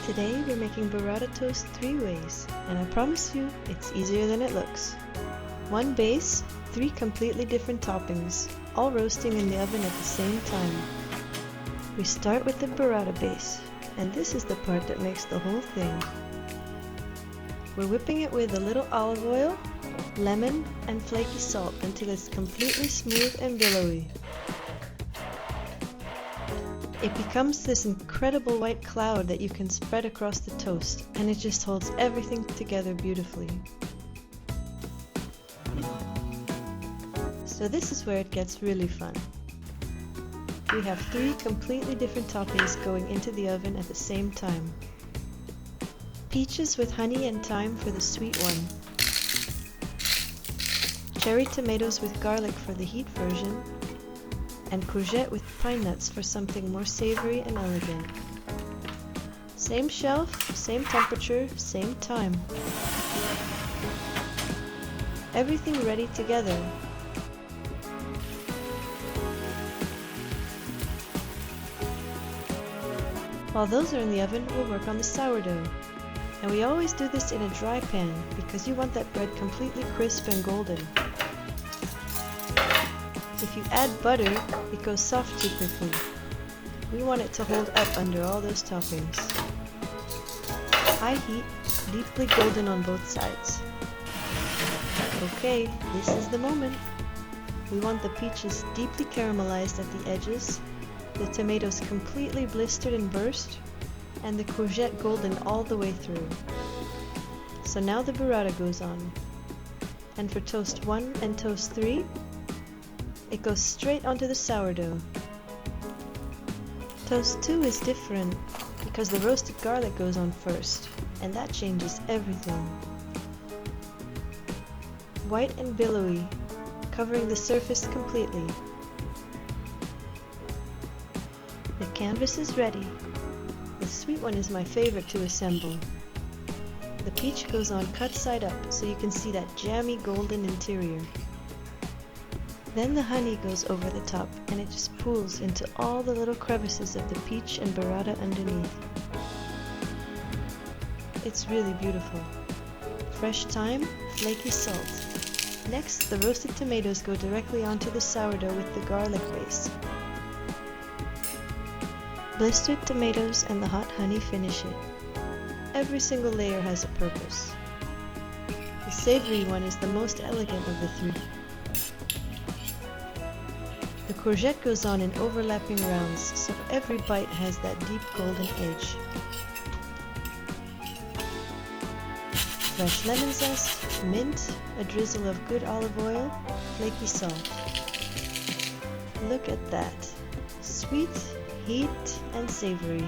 Today we're making burrata toast 3 ways, and I promise you it's easier than it looks. 1 base, 3 completely different toppings, all roasting in the oven at the same time. We start with the burrata base, and this is the part that makes the whole thing. We're whipping it with a little olive oil, lemon, and flaky salt until it's completely smooth and billowy. It becomes this incredible white cloud that you can spread across the toast, and it just holds everything together beautifully. So this is where it gets really fun. We have 3 completely different toppings going into the oven at the same time. Peaches with honey and thyme for the sweet one. Cherry tomatoes with garlic for the heat version. And courgette with pine nuts for something more savory and elegant. Same shelf, same temperature, same time. Everything ready together. While those are in the oven, we'll work on the sourdough. And we always do this in a dry pan because you want that bread completely crisp and golden. If you add butter, it goes soft too quickly. We want it to hold up under all those toppings. High heat, deeply golden on both sides. Okay, this is the moment. We want the peaches deeply caramelized at the edges, the tomatoes completely blistered and burst, and the courgette golden all the way through. So now the burrata goes on. And for toast 1 and toast 3, it goes straight onto the sourdough. Toast 2 is different because the roasted garlic goes on first, and that changes everything. White and billowy, covering the surface completely. The canvas is ready. The sweet one is my favorite to assemble. The peach goes on cut side up so you can see that jammy golden interior. Then the honey goes over the top and it just pools into all the little crevices of the peach and burrata underneath. It's really beautiful. Fresh thyme, flaky salt. Next, the roasted tomatoes go directly onto the sourdough with the garlic base. Blistered tomatoes and the hot honey finish it. Every single layer has a purpose. The savory one is the most elegant of the 3. The courgette goes on in overlapping rounds, so every bite has that deep golden edge. Fresh lemon zest, mint, a drizzle of good olive oil, flaky salt. Look at that. Sweet, heat, and savory.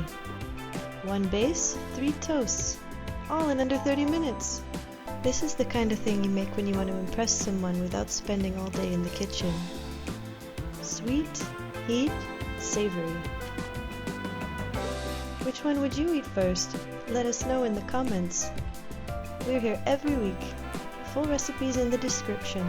1 base, 3 toasts, all in under 30 minutes. This is the kind of thing you make when you want to impress someone without spending all day in the kitchen. Sweet, heat, savory. Which one would you eat first? Let us know in the comments. We're here every week. Full recipes in the description.